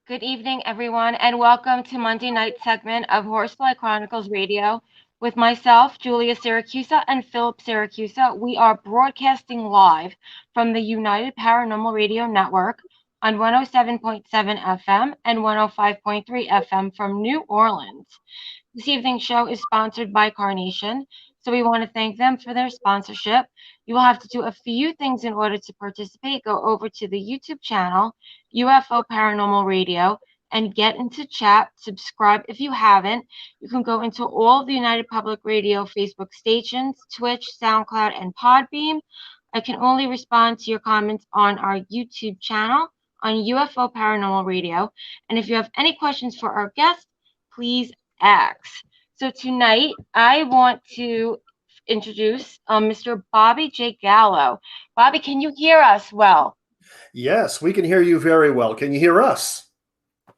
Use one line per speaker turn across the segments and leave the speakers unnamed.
Good evening, everyone, and welcome to Monday night segment of Horsefly Chronicles Radio with myself, Julia Syracusa, and Philip Syracusa. We are broadcasting live from the United Paranormal Radio Network on 107.7 FM and 105.3 FM from New Orleans. This evening's show is sponsored by Carnation, so we want to thank them for their sponsorship. You will have to do a few things in order to participate. Go over to the YouTube channel, UFO Paranormal Radio, and get into chat. Subscribe if you haven't. You can go into all of the United Public Radio Facebook stations, Twitch, SoundCloud, and Podbeam. I can only respond to your comments on our YouTube channel on UFO Paranormal Radio. And if you have any questions for our guest, please ask. So tonight, I want to introduce Mr. Bobby J. Gallo. Bobby, can you hear us well?
Yes, we can hear you very well. Can you hear us?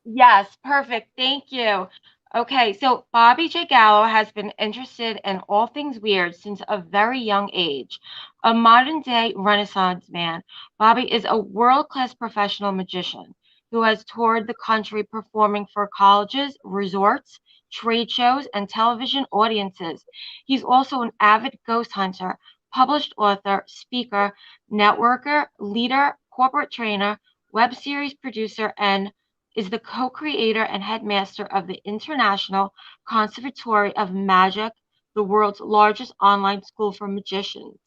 Yes, perfect. Thank you. Okay, so Bobby J. Gallo has been interested in all things weird since a very young age. A modern-day Renaissance man, Bobby is a world-class professional magician who has toured the country performing for colleges, resorts, trade shows, and television audiences. He's also an avid ghost hunter, published author, speaker, networker, leader, corporate trainer, web series producer, and is the co-creator and headmaster of the International Conservatory of Magic, the world's largest online school for magicians.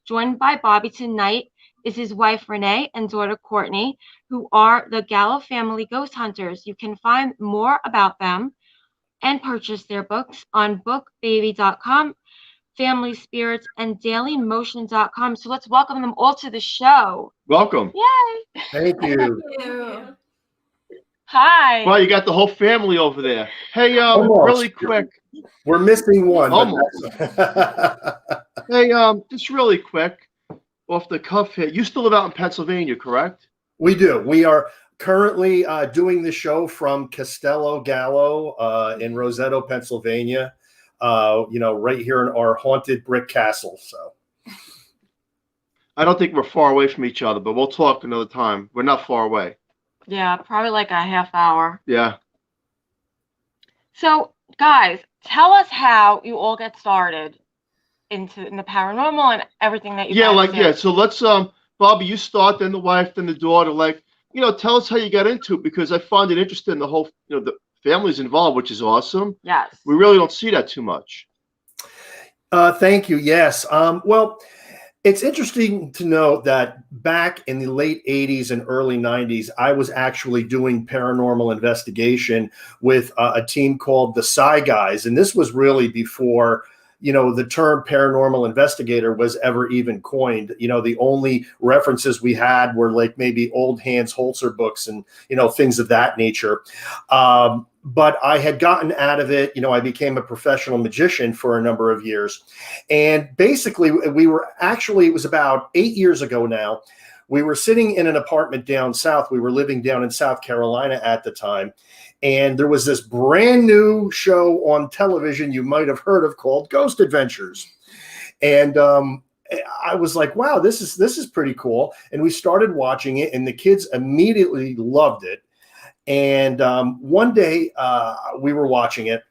Joined by Bobby tonight is his wife Renee and daughter Courtney, who are the Gallo family ghost hunters. You can find more about them and purchase their books on bookbaby.com, Family Spirits, and dailymotion.com. So let's welcome them all to the show.
Welcome.
Yay!
Thank you.
Hi.
Well, you got the whole family over there. Hey,
Almost.
really quick.
We're missing one.
Almost. Hey, just really quick, off the cuff here. You still live out in Pennsylvania, correct?
We do. We are currently doing the show from Castello Gallo in Roseto, Pennsylvania. Right here in our haunted brick castle. So
I don't think we're far away from each other, but we'll talk another time. We're not far away.
Yeah, probably like a half hour.
Yeah.
So, guys, tell us how you all get started in the paranormal and everything that you guys do.
So let's Bobby, you start, then the wife, then the daughter. Tell us how you got into it, because I find it interesting. The whole, the family's involved, which is awesome.
Yes.
We really don't see that too much.
Thank you. Yes. Well, it's interesting to note that back in the late 80s and early 90s, I was actually doing paranormal investigation with a team called the Psy Guys. And this was really before, the term paranormal investigator was ever even coined. The only references we had were like maybe old Hans Holzer books and, things of that nature. But I had gotten out of it. I became a professional magician for a number of years. And basically, it was about 8 years ago now. We were sitting in an apartment down south. We were living down in South Carolina at the time. And there was this brand new show on television you might have heard of called Ghost Adventures. And I was like, wow, this is pretty cool. And we started watching it, and the kids immediately loved it. And one day we were watching it,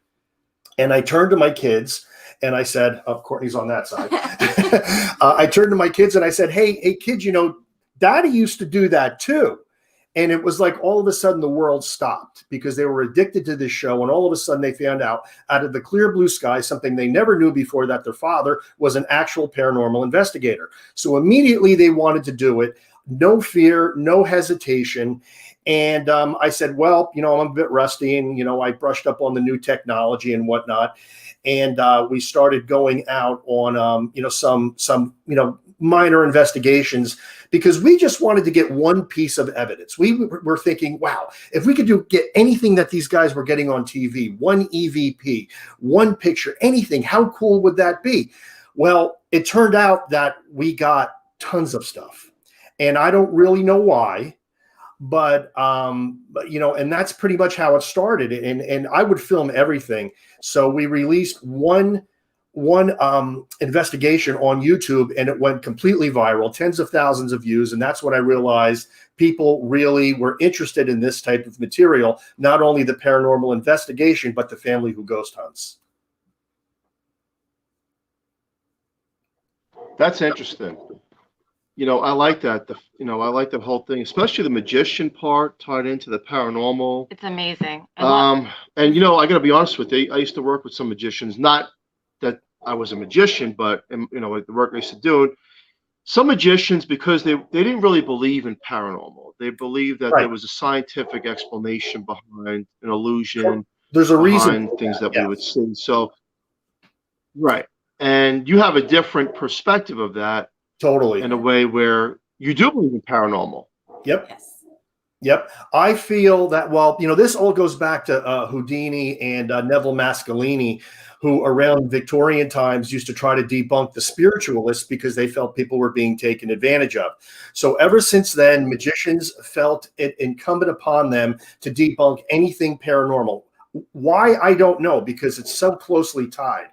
and I turned to my kids and I said, Courtney's on that side. I turned to my kids and I said, hey kids, Daddy used to do that too. And it was like all of a sudden the world stopped because they were addicted to this show. And all of a sudden they found out of the clear blue sky, something they never knew before, that their father was an actual paranormal investigator. So immediately they wanted to do it. No fear, no hesitation. And I said, well, I'm a bit rusty, and, I brushed up on the new technology and whatnot. And we started going out on, some minor investigations, because we just wanted to get one piece of evidence. We were thinking, wow, if we could get anything that these guys were getting on TV, one EVP, one picture, anything, how cool would that be? Well, it turned out that we got tons of stuff, and I don't really know why. But and that's pretty much how it started. And I would film everything. So we released one investigation on YouTube, and it went completely viral, tens of thousands of views. And that's when I realized people really were interested in this type of material, not only the paranormal investigation, but the family who ghost hunts.
That's interesting. I like that. I like the whole thing, especially the magician part tied into the paranormal.
It's amazing.
And I got to be honest with you. I used to work with some magicians. Not that I was a magician, but like the work I used to do. Some magicians, because they didn't really believe in paranormal. They believed that there was a scientific explanation behind an illusion.
There's a reason
behind things that we would see. So, right. And you have a different perspective of that.
Totally.
In a way where you do believe in paranormal.
Yep.
Yes.
Yep. I feel that, well, this all goes back to Houdini and Neville Mascalini, who around Victorian times used to try to debunk the spiritualists because they felt people were being taken advantage of. So ever since then, magicians felt it incumbent upon them to debunk anything paranormal. Why? I don't know, because it's so closely tied.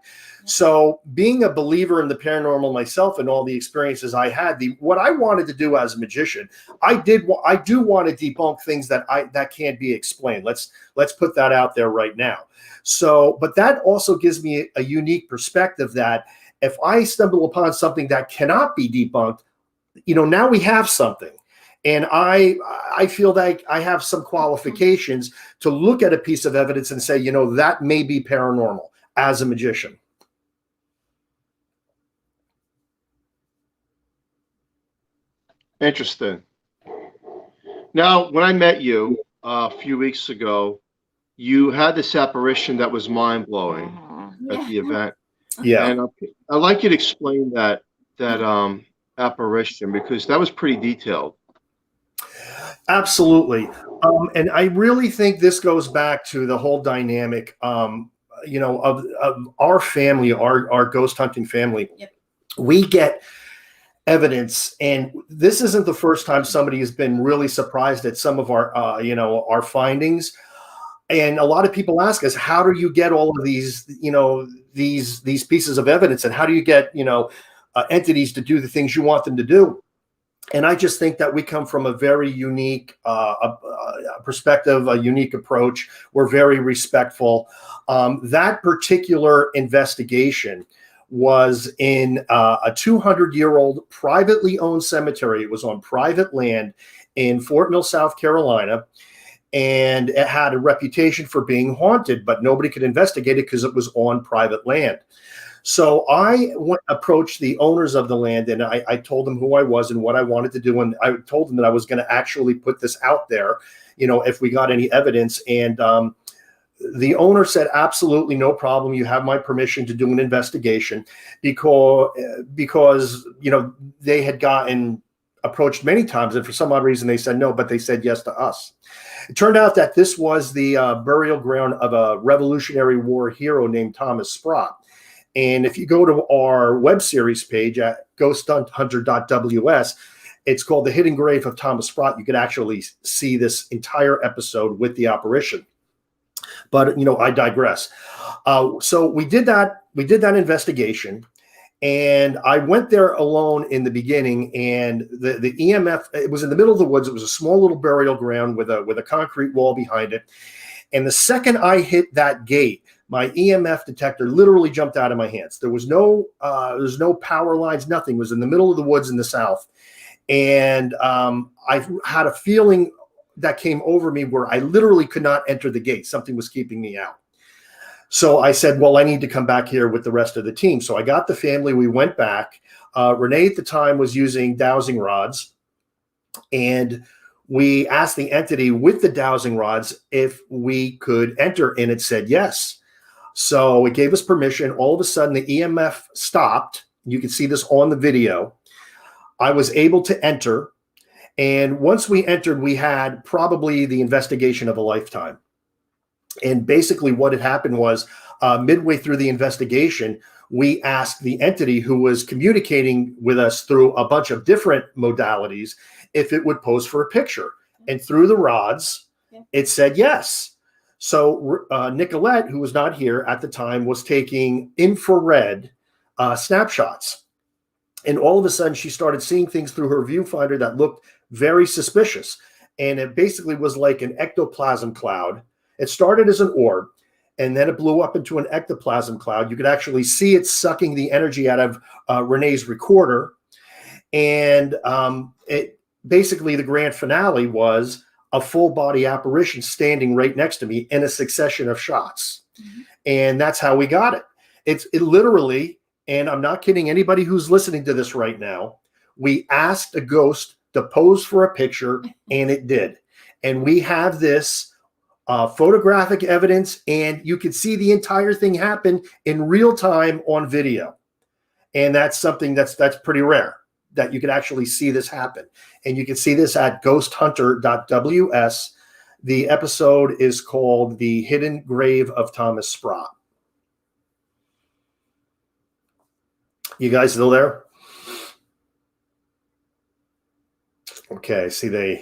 So being a believer in the paranormal myself and all the experiences I had, what I wanted to do as a magician, I do want to debunk things that can't be explained. Let's put that out there right now. So, but that also gives me a unique perspective that if I stumble upon something that cannot be debunked, now we have something. And I feel like I have some qualifications to look at a piece of evidence and say, that may be paranormal as a magician.
Interesting. Now, when I met you a few weeks ago, you had this apparition that was mind-blowing at the event.
Yeah.
And I'd like you to explain that apparition, because that was pretty detailed.
Absolutely. And I really think this goes back to the whole dynamic, of our family, our ghost hunting family.
Yep.
We get evidence, and this isn't the first time somebody has been really surprised at some of our findings. And a lot of people ask us, how do you get all of these these pieces of evidence, and how do you get entities to do the things you want them to do? And I just think that we come from a very unique perspective, a unique approach. We're very respectful. That particular investigation was in a 200-year-old privately owned cemetery. It was on private land in Fort Mill, South Carolina, and it had a reputation for being haunted, but nobody could investigate it because it was on private land. So I approached the owners of the land, and I told them who I was and what I wanted to do, and I told them that I was going to actually put this out there, if we got any evidence. And the owner said, absolutely no problem. You have my permission to do an investigation, because they had gotten approached many times, and for some odd reason they said no, but they said yes to us. It turned out that this was the burial ground of a Revolutionary War hero named Thomas Sprott. And if you go to our web series page at ghosthunter.ws, it's called The Hidden Grave of Thomas Sprott. You could actually see this entire episode with the apparition. But, I digress. So we did that investigation, and I went there alone in the beginning, and the EMF, it was in the middle of the woods. It was a small little burial ground with a concrete wall behind it. And the second I hit that gate, my EMF detector literally jumped out of my hands. There was no power lines, nothing. It was in the middle of the woods in the south. And I had a feeling that came over me where I literally could not enter the gate. Something was keeping me out. So I said, well, I need to come back here with the rest of the team. So I got the family. We went back. Renee at the time was using dowsing rods. And we asked the entity with the dowsing rods if we could enter, and it said yes. So it gave us permission. All of a sudden, the EMF stopped. You can see this on the video. I was able to enter. And once we entered, we had probably the investigation of a lifetime. And basically what had happened was midway through the investigation, we asked the entity who was communicating with us through a bunch of different modalities if it would pose for a picture. And through the rods, it said yes. So Nicolette, who was not here at the time, was taking infrared snapshots. And all of a sudden, she started seeing things through her viewfinder that looked very suspicious. And it basically was like an ectoplasm cloud. It started as an orb, and then it blew up into an ectoplasm cloud. You could actually see it sucking the energy out of Renee's recorder. And it basically, the grand finale was a full body apparition standing right next to me in a succession of shots. Mm-hmm. And that's how we got it. It literally, and I'm not kidding anybody who's listening to this right now, we asked a ghost to pose for a picture, and it did. And we have this photographic evidence, and you could see the entire thing happen in real time on video. And that's something that's pretty rare, that you could actually see this happen. And you can see this at ghosthunter.ws. The episode is called The Hidden Grave of Thomas Sprott. You guys still there? Okay, see their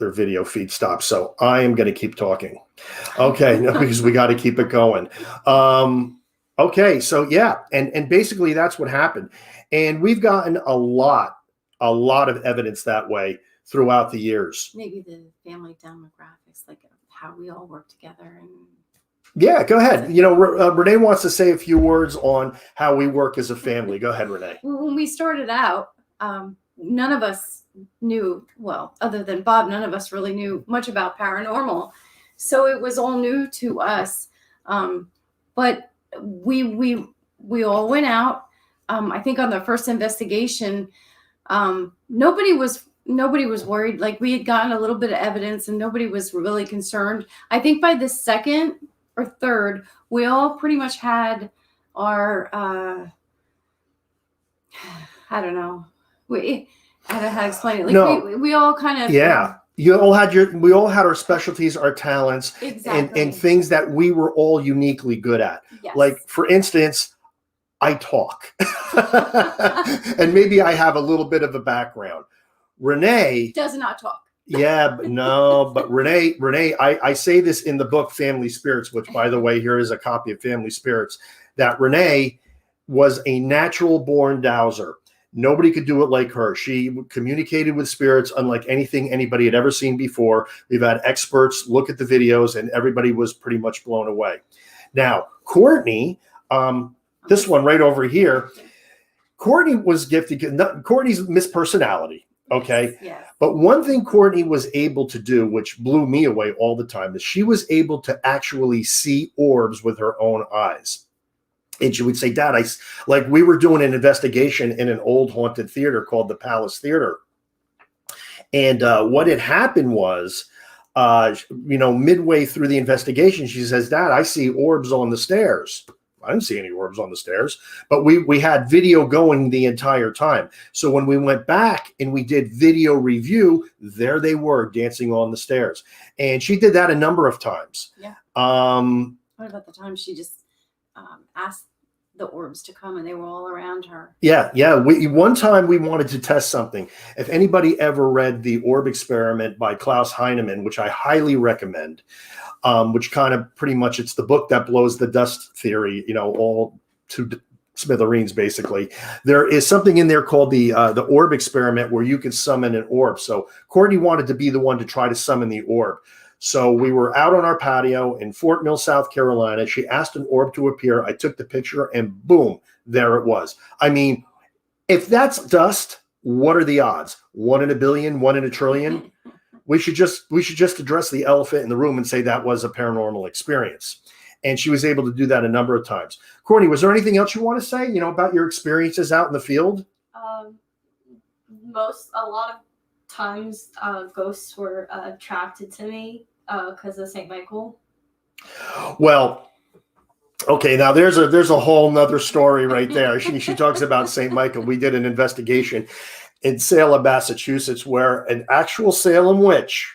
video feed stopped, so I am going to keep talking. Okay, no, because we got to keep it going. Okay, so yeah, and basically that's what happened, and we've gotten a lot of evidence that way throughout the years.
Maybe the family demographics, like how we all work together. And
yeah, go ahead. You know, Renee wants to say a few words on how we work as a family. Go ahead, Renee.
When we started out, none of us knew, well, other than Bob, none of us really knew much about paranormal. So it was all new to us. But we all went out. I think on the first investigation, nobody was worried. Like, we had gotten a little bit of evidence and nobody was really concerned. I think by the second or third, we all pretty much had our, I don't know. I don't know how to explain it. Like, no. we all kind of,
yeah. We all had our specialties, our talents,
exactly.
and things that we were all uniquely good at.
Yes.
Like, for instance, I talk. And maybe I have a little bit of a background. Renee
does not talk.
Yeah, but Renee, I say this in the book Family Spirits, which, by the way, here is a copy of Family Spirits, that Renee was a natural born dowser. Nobody could do it like her. She communicated with spirits unlike anything anybody had ever seen before. We've had experts look at the videos, and everybody was pretty much blown away. Now, Courtney, this one right over here, Courtney was gifted. Courtney's Miss Personality, okay?
Yes.
But one thing Courtney was able to do, which blew me away all the time, is she was able to actually see orbs with her own eyes. And she would say, Dad, we were doing an investigation in an old haunted theater called the Palace Theater. And what had happened was, midway through the investigation, she says, Dad, I see orbs on the stairs. I didn't see any orbs on the stairs, but we had video going the entire time. So when we went back and we did video review, there they were dancing on the stairs. And she did that a number of times.
Yeah. What about the time she just asked the orbs to come and they were all around her? Yeah.
One time we wanted to test something. If anybody ever read The Orb Experiment by Klaus Heinemann, which I highly recommend, which kind of pretty much, it's the book that blows the dust theory, all to smithereens, basically. There is something in there called the Orb Experiment, where you can summon an orb. So Courtney wanted to be the one to try to summon the orb. So we were out on our patio in Fort Mill, South Carolina. She asked an orb to appear. I took the picture, and boom, there it was. I mean, if that's dust, what are the odds? 1 in a billion, 1 in a trillion? We should just address the elephant in the room and say that was a paranormal experience. And she was able to do that a number of times. Courtney, was there anything else you want to say, about your experiences out in the field?
A lot of times ghosts were attracted to me because of St. Michael.
Well, okay, now there's a whole nother story right there. She talks about St. Michael. We did an investigation in Salem, Massachusetts, where an actual Salem witch,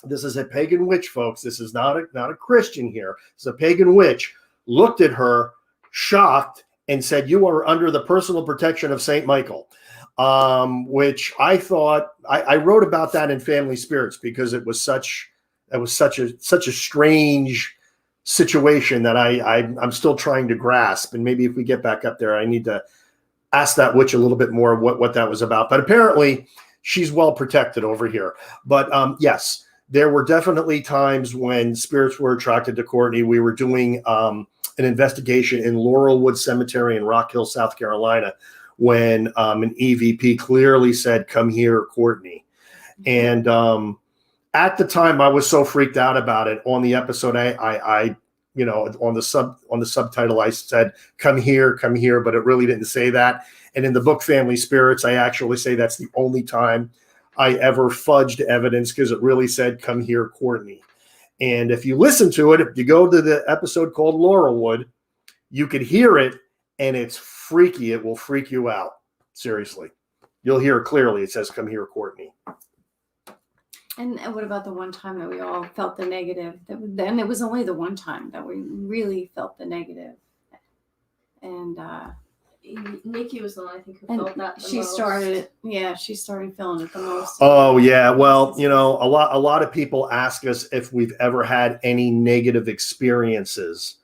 this is a pagan witch, folks, this is not a Christian here, it's a pagan witch, looked at her, shocked, and said, "You are under the personal protection of St. Michael." Which I thought, I wrote about that in Family Spirits, because it was such a strange situation that I'm still trying to grasp. And maybe if we get back up there, I need to ask that witch a little bit more what that was about. But apparently she's well protected over here. But yes, there were definitely times when spirits were attracted to Courtney. We were doing an investigation in Laurelwood Cemetery in Rock Hill, South Carolina, when an EVP clearly said, "Come here, Courtney." And at the time, I was so freaked out about it. On the episode, I on the subtitle, I said, come here," but it really didn't say that. And in the book Family Spirits, I actually say that's the only time I ever fudged evidence, because it really said, "Come here, Courtney." And if you listen to it, if you go to the episode called Laurelwood, you could hear it, and it's freaky. It will freak you out. Seriously. You'll hear it clearly. It says, "Come here, Courtney."
And what about the one time that we all felt the negative? Then it was only the one time that we really felt the negative. And
Nikki was the one, I think, who felt that the
she
most.
She started feeling it the most.
Oh yeah. Well, a lot of people ask us if we've ever had any negative experiences.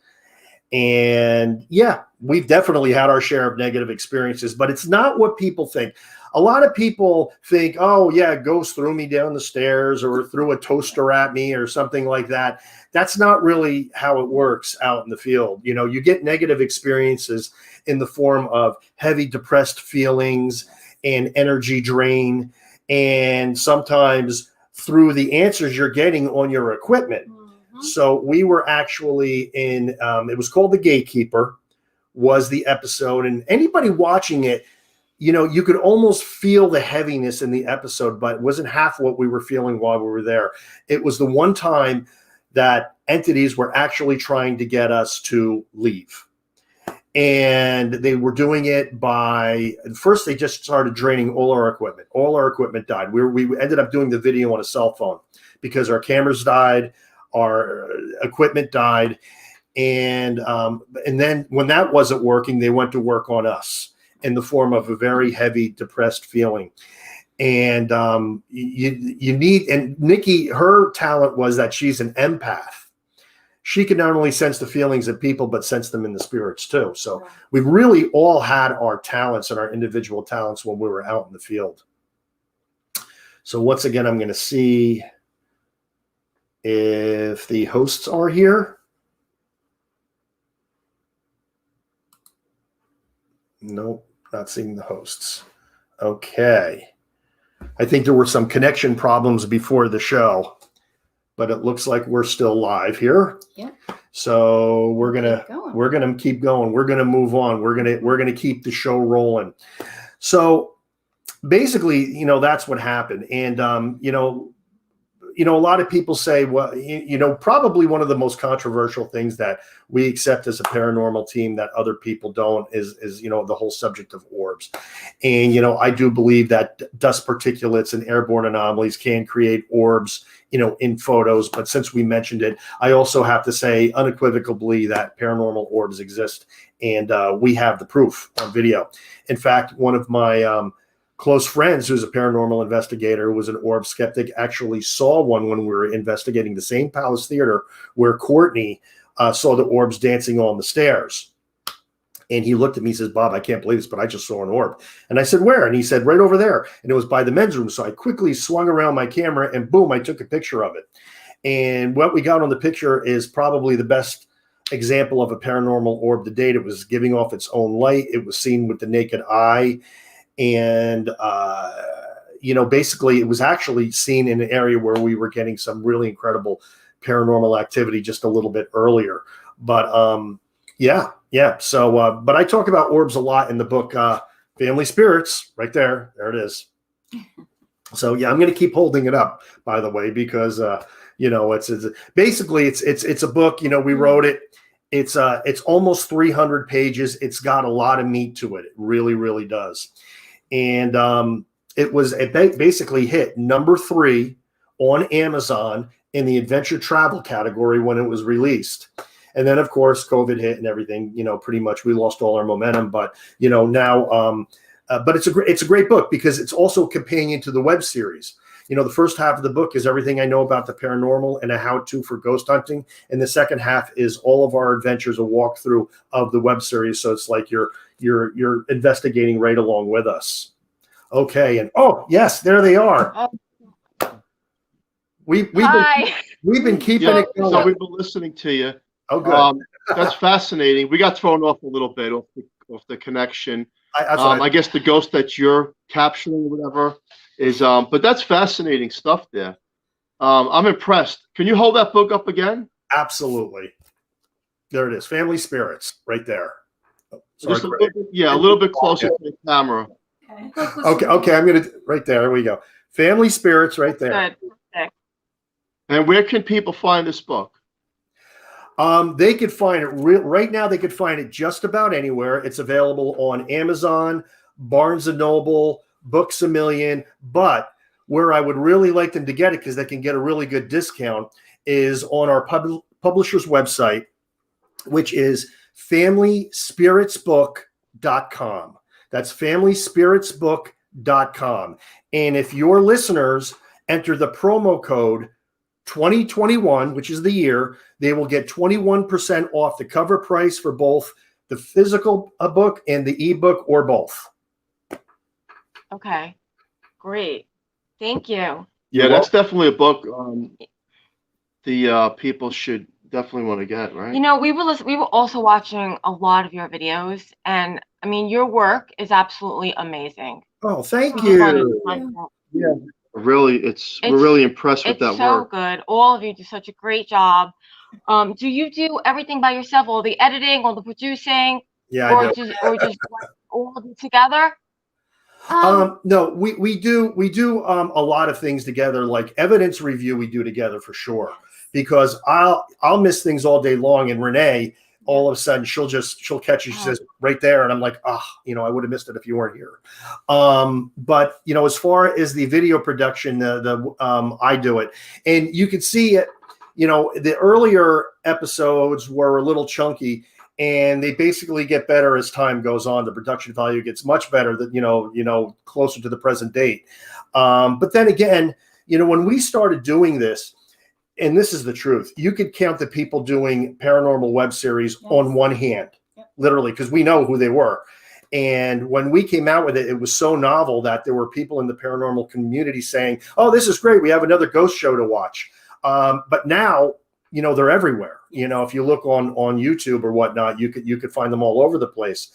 And yeah, we've definitely had our share of negative experiences, but it's not what people think. A lot of people think, oh yeah, ghost threw me down the stairs or threw a toaster at me or something like that. That's not really how it works out in the field. You get negative experiences in the form of heavy depressed feelings and energy drain, and sometimes through the answers you're getting on your equipment. So we were actually in, it was called The Gatekeeper, was the episode. And anybody watching it, you could almost feel the heaviness in the episode, but it wasn't half what we were feeling while we were there. It was the one time that entities were actually trying to get us to leave. And they were doing it first they just started draining all our equipment. All our equipment died. We ended up doing the video on a cell phone because our cameras died. Our equipment died, and then when that wasn't working, they went to work on us in the form of a very heavy, depressed feeling. And you need, and Nikki, her talent was that she's an empath. She can not only sense the feelings of people, but sense them in the spirits too. So we really all had our talents and our individual talents when we were out in the field. So once again, I'm going to see if the hosts are here. Nope, not seeing the hosts. Okay. I think there were some connection problems before the show, but it looks like we're still live here.
Yeah.
So we're gonna keep going. We're gonna move on. We're gonna keep the show rolling. So basically, that's what happened. And a lot of people say, well, probably one of the most controversial things that we accept as a paranormal team that other people don't is the whole subject of orbs. And, I do believe that dust particulates and airborne anomalies can create orbs, in photos. But since we mentioned it, I also have to say unequivocally that paranormal orbs exist. And we have the proof on video. In fact, one of my close friends who's a paranormal investigator, was an orb skeptic, actually saw one when we were investigating the same Palace Theater where Courtney saw the orbs dancing on the stairs. And he looked at me and says, "Bob, I can't believe this, but I just saw an orb." And I said, "Where?" And he said, "Right over there." And it was by the men's room. So I quickly swung around my camera and boom, I took a picture of it. And what we got on the picture is probably the best example of a paranormal orb to date. It was giving off its own light. It was seen with the naked eye. And, basically it was actually seen in an area where we were getting some really incredible paranormal activity just a little bit earlier. But, yeah. So, but I talk about orbs a lot in the book, Family Spirits, right there. There it is. So yeah, I'm going to keep holding it up, by the way, because, it's basically it's a book, we wrote it. It's almost 300 pages. It's got a lot of meat to it. It really, really does. And it basically hit number 3 on Amazon in the adventure travel category when it was released. And then, of course, COVID hit and everything, pretty much we lost all our momentum. But, now, but it's a great book because it's also a companion to the web series. The first half of the book is everything I know about the paranormal and a how-to for ghost hunting. And the second half is all of our adventures, a walkthrough of the web series. So it's like you're investigating right along with us. Okay. And yes, there they are.
Oh.
We've
Hi.
been keeping
Yeah,
it going.
so we've been listening to you.
Oh, good.
That's fascinating. We got thrown off a little bit off the connection. I guess the ghost that you're capturing, or whatever, is but that's fascinating stuff there. I'm impressed. Can you hold that book up again?
Absolutely. There it is. Family Spirits, right there. Oh, sorry,
Just a little bit closer to the camera.
Okay. I'm gonna right there. There we go. Family Spirits, right there.
Good. Okay.
And where can people find this book?
They could find it right now. They could find it just about anywhere. It's available on Amazon, Barnes and Noble, Books A Million. But where I would really like them to get it, because they can get a really good discount, is on our publisher's website, which is FamilySpiritsBook.com. That's FamilySpiritsBook.com. And if your listeners enter the promo code 2021, which is the year, they will get 21% off the cover price for both the physical book and the ebook, or both.
Okay. Great. Thank you.
Yeah, that's definitely a book the people should definitely want to get, right?
We were also watching a lot of your videos, and I mean, your work is absolutely amazing.
Oh, thank
We just wanted
you.
to point that.
Yeah. We're really impressed with that
It's so
work.
good. All of you do such a great job. Do you do everything by yourself? All the editing, all the producing,
Yeah,
or
I
just all of it together?
No, we do a lot of things together, like evidence review we do together for sure, because I'll miss things all day long, and Renee, all of a sudden she'll catch it. She says right there, and I'm like, I would have missed it if you weren't here. But as far as the video production, I do it, and you can see it. The earlier episodes were a little chunky, and they basically get better as time goes on. The production value gets much better that closer to the present date. But then again, when we started doing this, and this is the truth, you could count the people doing paranormal web series on one hand, literally, because we know who they were. And when we came out with it, it was so novel that there were people in the paranormal community saying, "Oh, this is great. We have another ghost show to watch." But now, they're everywhere. If you look on YouTube or whatnot, you could find them all over the place.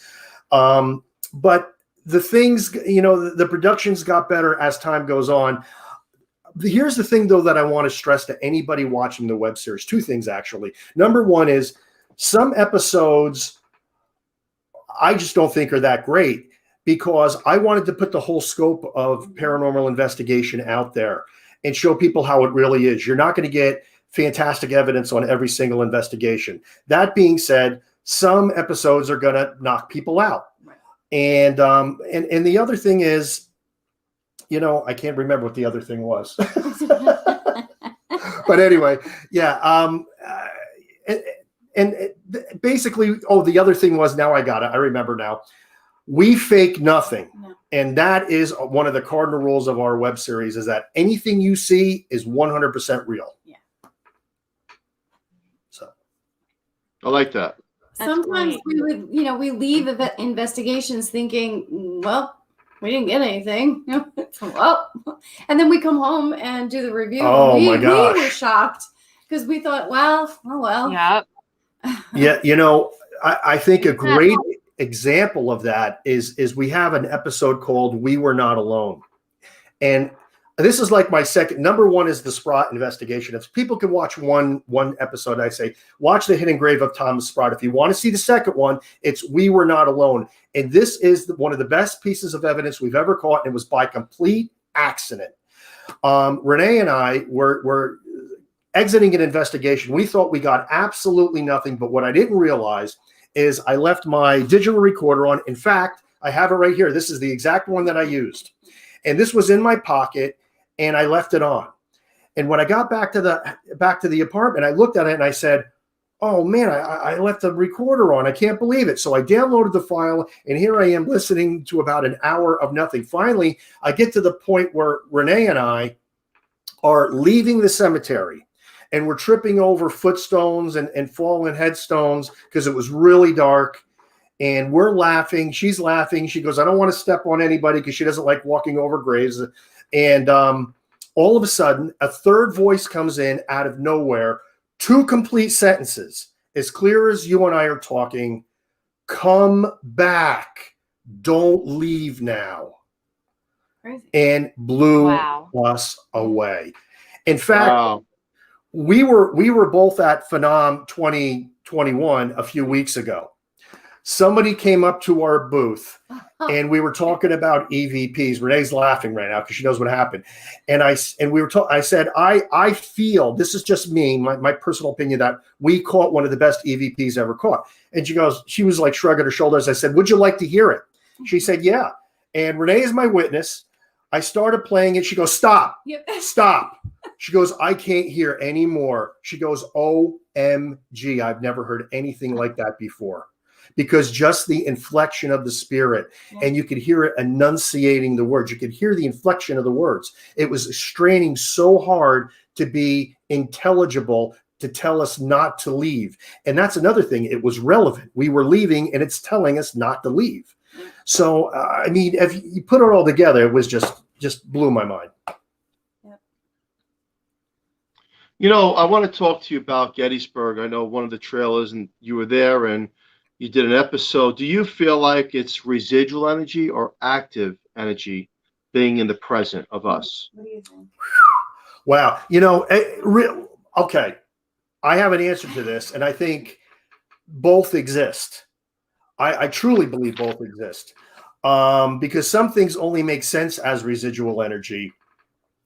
But the things, the productions got better as time goes on. Here's the thing, though, that I want to stress to anybody watching the web series. Two things, actually. Number one is some episodes I just don't think are that great, because I wanted to put the whole scope of paranormal investigation out there and show people how it really is. You're not going to get fantastic evidence on every single investigation. That being said, some episodes are going to knock people out. And the other thing is, I can't remember what the other thing was. But anyway, yeah. Basically, the other thing was, now I got it. I remember now. We fake nothing. No. And that is one of the cardinal rules of our web series, is that anything you see is 100% real. Yeah. So
I like that.
Sometimes we would, we leave investigations thinking, well, we didn't get anything. Well, and then we come home and do the review.
Oh, my gosh.
We were shocked because we thought, well.
Yeah.
Yeah. I think a great example of that is we have an episode called "We Were Not Alone," and this is like my second. Number one is the Sprott investigation. If people can watch one episode, I say watch The Hidden Grave of Thomas Sprott. If you want to see the second one, it's "We Were Not Alone," and this is one of the best pieces of evidence we've ever caught. And it was by complete accident. Renee and I were exiting an investigation. We thought we got absolutely nothing, but what I didn't realize is I left my digital recorder on. In fact, I have it right here. This is the exact one that I used. And this was in my pocket, and I left it on. And when I got back to the apartment, I looked at it and I said, "Oh man, I left the recorder on. I can't believe it." So I downloaded the file, and here I am listening to about an hour of nothing. Finally, I get to the point where Renee and I are leaving the cemetery, and we're tripping over footstones and fallen headstones because it was really dark. And we're laughing. She's laughing. She goes, I don't want to step on anybody because she doesn't like walking over graves. And all of a sudden, a third voice comes in out of nowhere, 2 complete sentences, as clear as you and I are talking. Come back. Don't leave now.
Crazy.
And blew
Wow.
us away. In fact,
Wow.
we were both at Phenom 2021 a few weeks ago. Somebody came up to our booth and we were talking about EVPs. Renee's laughing right now because she knows what happened. And I said, I feel, this is just me, my personal opinion, that we caught one of the best EVPs ever caught. And she was like shrugging her shoulders. I said, would you like to hear it? She said, yeah. And Renee is my witness. I started playing it. She goes, stop, stop. She goes, I can't hear anymore. She goes, OMG, I've never heard anything like that before. Because just the inflection of the spirit, and you could hear it enunciating the words. You could hear the inflection of the words. It was straining so hard to be intelligible, to tell us not to leave. And that's another thing. It was relevant. We were leaving, and it's telling us not to leave. So, I mean, if you put it all together, it was just blew my mind.
You know, I want to talk to you about Gettysburg. I know one of the trailers, and you were there, and you did an episode. Do you feel like it's residual energy or active energy being in the present of us?
What do you think?
Wow. You know, okay. I have an answer to this, and I think both exist. I truly believe both exist, because some things only make sense as residual energy.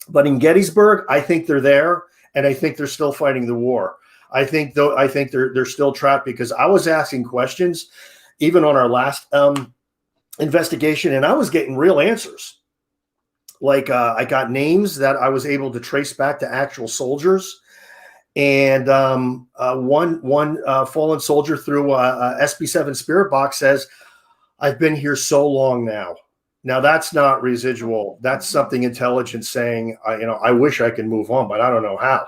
But in Gettysburg, I think they're there, and I think they're still fighting the war. I think they're still trapped, because I was asking questions even on our last investigation, and I was getting real answers. Like I got names that I was able to trace back to actual soldiers, and one fallen soldier through a SB7 spirit box says, "I've been here so long now." Now that's not residual. That's something intelligent saying, I wish I could move on, but I don't know how.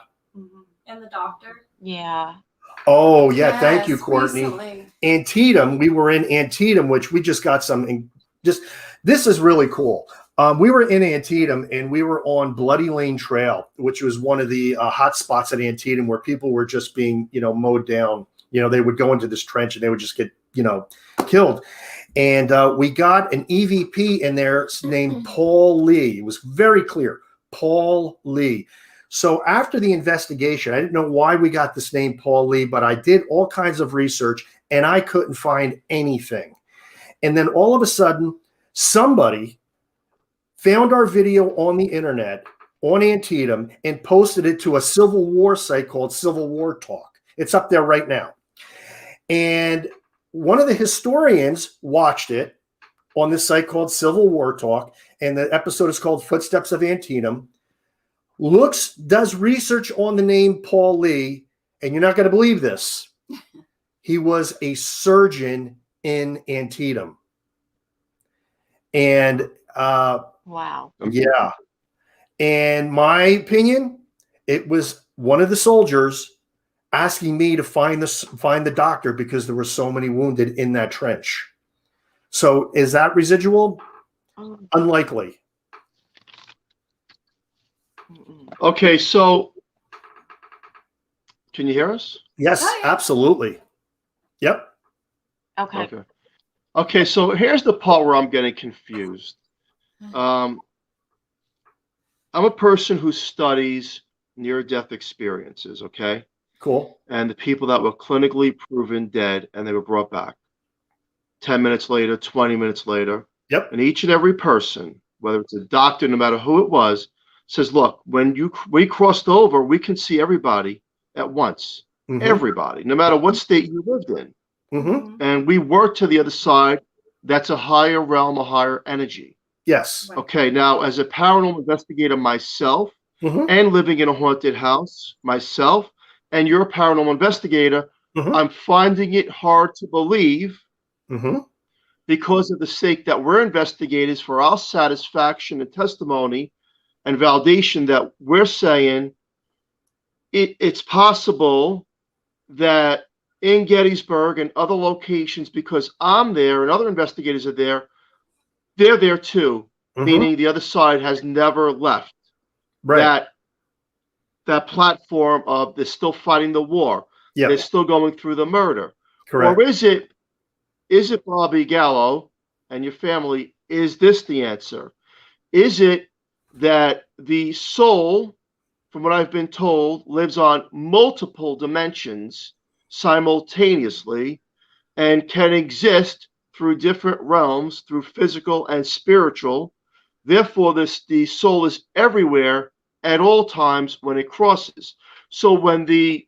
And the doctor.
Yeah.
Oh yeah, thank you,
Yes,
Courtney.
recently.
Antietam, we were in Antietam, which we just got some. This is really cool. We were in Antietam, and we were on Bloody Lane Trail, which was one of the hot spots at Antietam where people were just being, mowed down. They would go into this trench and they would just get, killed. And we got an EVP in there named Paul Lee. It was very clear, Paul Lee. So after the investigation, I didn't know why we got this name Paul Lee, but I did all kinds of research and I couldn't find anything. And then all of a sudden, somebody found our video on the internet on Antietam and posted it to a Civil War site called Civil War Talk. It's up there right now. And one of the historians watched it on this site called Civil War Talk, and the episode is called Footsteps of Antietam. Does research on the name Paul Lee, and you're not going to believe this. He was a surgeon in Antietam. And
Wow.
yeah. And my opinion, it was one of the soldiers asking me to find the doctor because there were so many wounded in that trench. So is that residual? Unlikely.
Okay, so can you hear us?
Yes, absolutely. Yep.
Okay.
Okay, so here's the part where I'm getting confused. I'm a person who studies near-death experiences, okay?
Cool.
And the people that were clinically proven dead and they were brought back 10 minutes later, 20 minutes later.
Yep.
And each and every person, whether it's a doctor, no matter who it was, says, look, when we crossed over, we can see everybody at once.
Mm-hmm.
Everybody, no matter what state you lived in.
Mm-hmm.
And we work to the other side. That's a higher realm, a higher energy.
Yes.
Okay, now as a paranormal investigator myself, and living in a haunted house myself, and you're a paranormal investigator, I'm finding it hard to believe because of the sake that we're investigators for our satisfaction and testimony and validation that we're saying it's possible that in Gettysburg and other locations, because I'm there and other investigators are there, they're there too, meaning the other side has never left.
Right.
That platform of they're still fighting the war.
Yeah.
They're still going through the murder.
Correct.
Or is it Bobby Gallo and your family? Is this the answer? Is it that the soul, from what I've been told, lives on multiple dimensions simultaneously and can exist through different realms, through physical and spiritual? Therefore, the soul is everywhere at all times when it crosses. So when the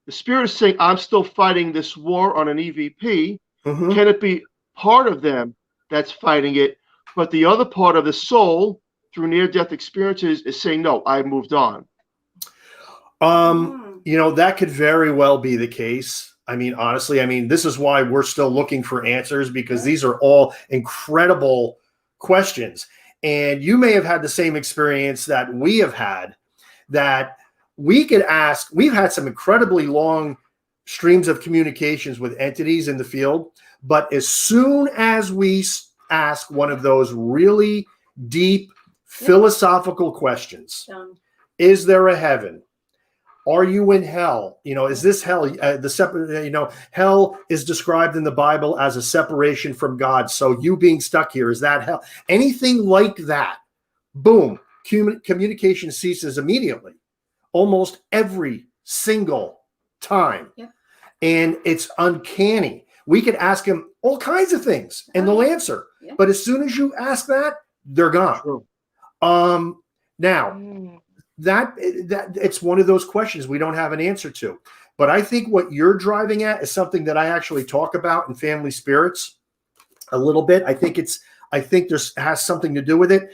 spirit is saying, I'm still fighting this war on an EVP, can it be part of them that's fighting it, but the other part of the soul, through near-death experiences, is saying, no, I moved on?
That could very well be the case. I mean, honestly, this is why we're still looking for answers, because these are all incredible questions. And you may have had the same experience that we have had, that we could ask. We've had some incredibly long streams of communications with entities in the field, but as soon as we ask one of those really deep philosophical questions, is there a heaven? Are you in hell? Is this hell? The separate, hell is described in the Bible as a separation from God. So you being stuck here, is that hell? Anything like that, boom, communication ceases immediately, almost every single time. Yeah. And it's uncanny. We could ask him all kinds of things and they'll answer. Yeah. But as soon as you ask that, they're gone. Sure. Now, that it's one of those questions we don't have an answer to. But I think what you're driving at is something that I actually talk about in Family Spirits a little bit. I think has something to do with it.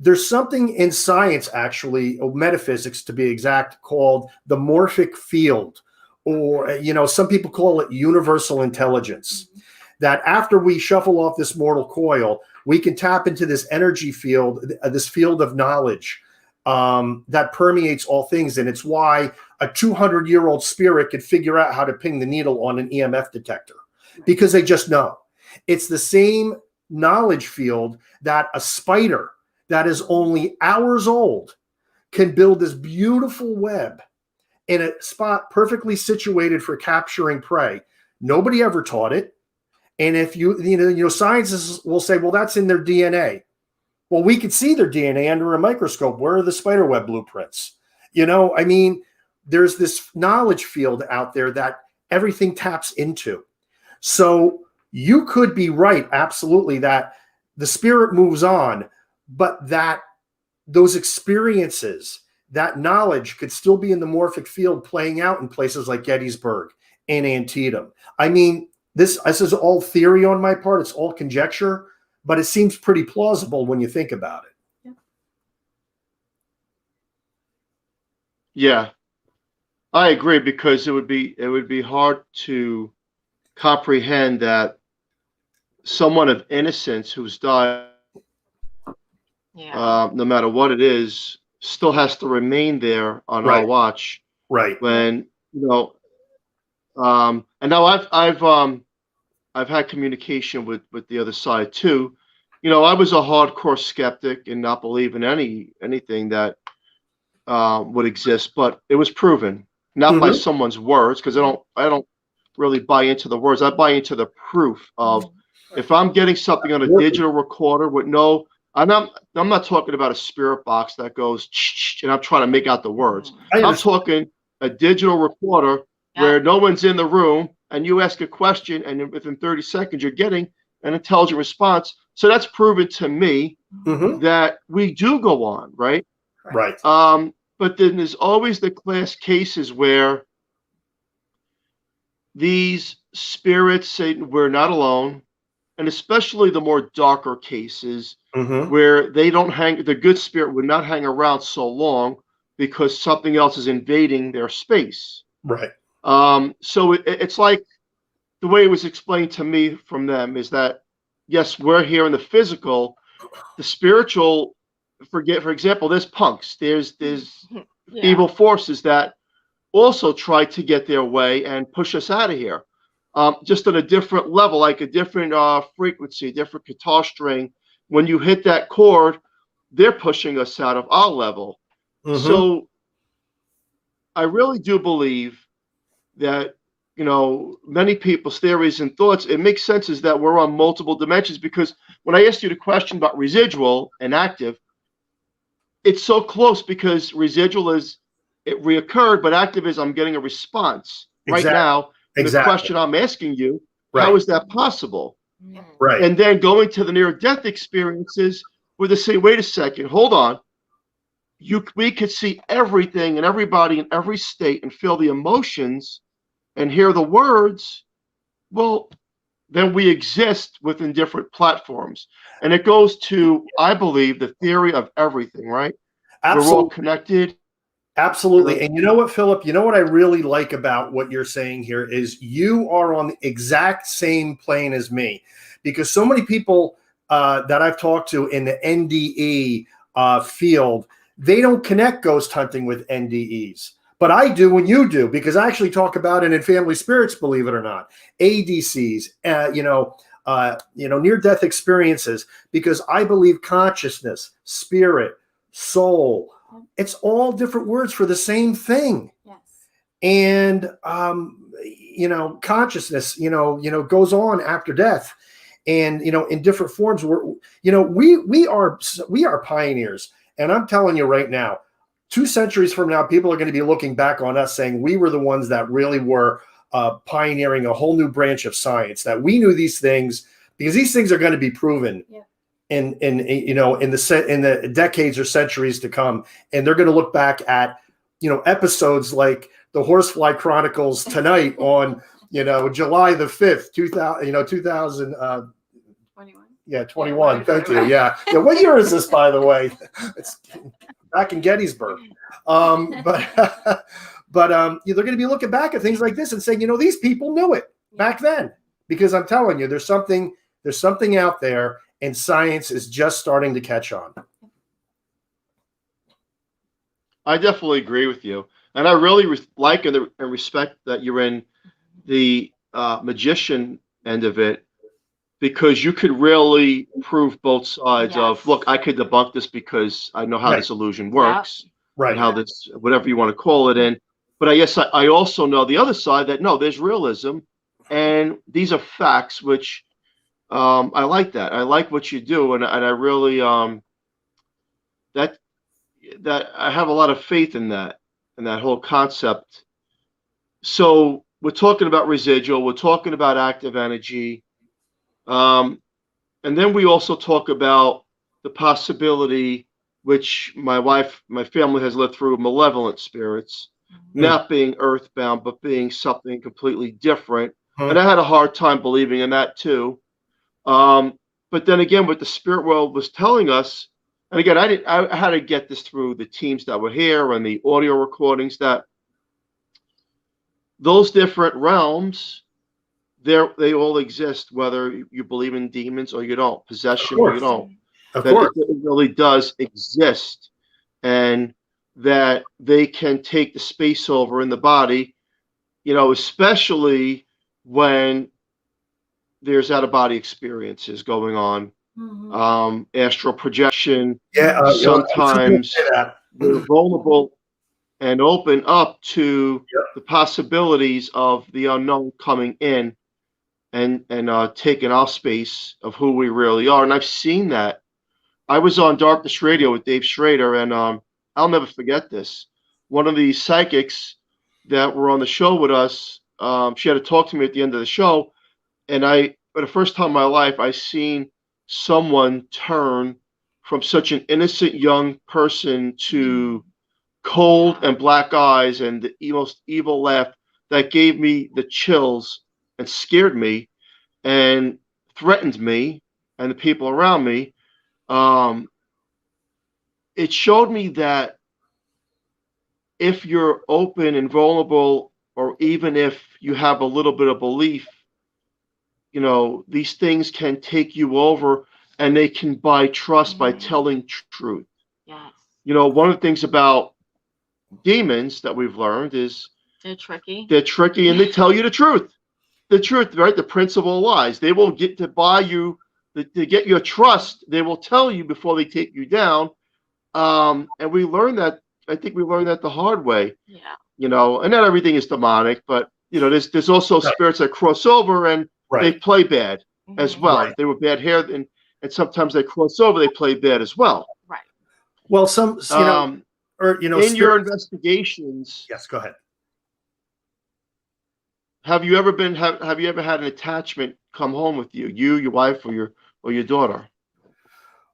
There's something in science, actually, or metaphysics to be exact, called the morphic field, or some people call it universal intelligence. That after we shuffle off this mortal coil, we can tap into this energy field, this field of knowledge that permeates all things. And it's why a 200-year-old spirit could figure out how to ping the needle on an EMF detector, because they just know. It's the same knowledge field that a spider that is only hours old can build this beautiful web in a spot perfectly situated for capturing prey. Nobody ever taught it. And if scientists will say, well, that's in their DNA. Well, we could see their DNA under a microscope. Where are the spiderweb blueprints? There's this knowledge field out there that everything taps into. So you could be right, absolutely, that the spirit moves on, but that those experiences, that knowledge could still be in the morphic field playing out in places like Gettysburg and Antietam. This is all theory on my part. It's all conjecture, but it seems pretty plausible when you think about it.
Yeah, I agree, because it would be hard to comprehend that someone of innocence who's died, no matter what it is, still has to remain there on our watch.
Right.
When and now I've had communication with the other side too. I was a hardcore skeptic and not believe in anything that would exist, but it was proven, not by someone's words, because I don't really buy into the words. I buy into the proof of, if I'm getting something on a digital recorder with no, I'm not talking about a spirit box that goes and I'm trying to make out the words. I'm talking a digital recorder where no one's in the room, and you ask a question, and within 30 seconds you're getting an intelligent response. So that's proven to me that we do go on, right?
Right.
But then there's always the class cases where these spirits say we're not alone, and especially the more darker cases where the good spirit would not hang around so long because something else is invading their space.
Right.
So it's like, the way it was explained to me from them is that, yes, we're here in the physical, the spiritual for example, there's punks, there's
Yeah.
evil forces that also try to get their way and push us out of here. Just on a different level, like a different frequency, different guitar string. When you hit that chord, they're pushing us out of our level. So I really do believe that, many people's theories and thoughts, it makes sense is that we're on multiple dimensions, because when I asked you the question about residual and active, it's so close, because residual is it reoccurred, but active is I'm getting a response right now. And the question I'm asking you, how is that possible?
Right.
And then going to the near-death experiences, where they say, wait a second, hold on. We could see everything and everybody in every state and feel the emotions and hear the words. Well, then we exist within different platforms. And it goes to, I believe, the theory of everything, right?
Absolutely.
We're all connected.
Absolutely. And you know what, Philip? You know what I really like about what you're saying here is you are on the exact same plane as me, because so many people that I've talked to in the NDE field, they don't connect ghost hunting with NDEs. But I do and you do, because I actually talk about it in Family Spirits, believe it or not, ADCs, near-death experiences, because I believe consciousness, spirit, soul, it's all different words for the same thing.
Yes.
And consciousness, goes on after death, and in different forms. We are pioneers, and I'm telling you right now, 2 centuries from now, people are going to be looking back on us saying we were the ones that really were pioneering a whole new branch of science. That we knew these things, because these things are going to be proven. Yeah. In the decades or centuries to come, and they're going to look back at episodes like the Horsefly Chronicles tonight on July the 5th, 2021. Yeah, 21. Thank you. Yeah. What year is this, by the way? It's back in Gettysburg. But they're going to be looking back at things like this and saying, these people knew it back then, because I'm telling you, there's something out there. And science is just starting to catch on.
I definitely agree with you. And I really like and respect that you're in the magician end of it, because you could really prove both sides of, look, I could debunk this because I know how this illusion works, and how this, whatever you want to call it. But I guess I also know the other side, that no, there's realism, and these are facts, which I like that. I like what you do, and I really that I have a lot of faith in that whole concept. So we're talking about residual, we're talking about active energy, and then we also talk about the possibility, which my family has lived through, malevolent spirits, not being earthbound, but being something completely different. And I had a hard time believing in that too. But then again, what the spirit world was telling us, and again, I had to get this through the teams that were here and the audio recordings, that those different realms, they all exist, whether you believe in demons or you don't, possession or you don't. That it really does exist, and that they can take the space over in the body, especially when there's out-of-body experiences going on, astral projection. Sometimes they're vulnerable and open up to the possibilities of the unknown coming in and taking our space of who we really are. And I've seen that. I was on Darkness Radio with Dave Schrader, and I'll never forget this. One of the psychics that were on the show with us, she had to talk to me at the end of the show. And for the first time in my life, I seen someone turn from such an innocent young person to cold and black eyes and the most evil laugh that gave me the chills and scared me and threatened me and the people around me. It showed me that if you're open and vulnerable, or even if you have a little bit of belief, these things can take you over, and they can buy trust by telling truth. one of the things about demons that we've learned is
They're tricky.
they're tricky and they tell you the truth. The truth, right? The prince of all lies. They will get to buy you, to get your trust. They will tell you before they take you down. And we learned that. I think we learned that the hard way.
Yeah.
And not everything is demonic, but there's also spirits that cross over and they play bad as well.
Right.
If they were bad hair, and sometimes they cross over, they play bad as well.
Right.
Well, some
in your investigations.
Yes, go ahead.
Have you ever had an attachment come home with you, your wife, or your daughter?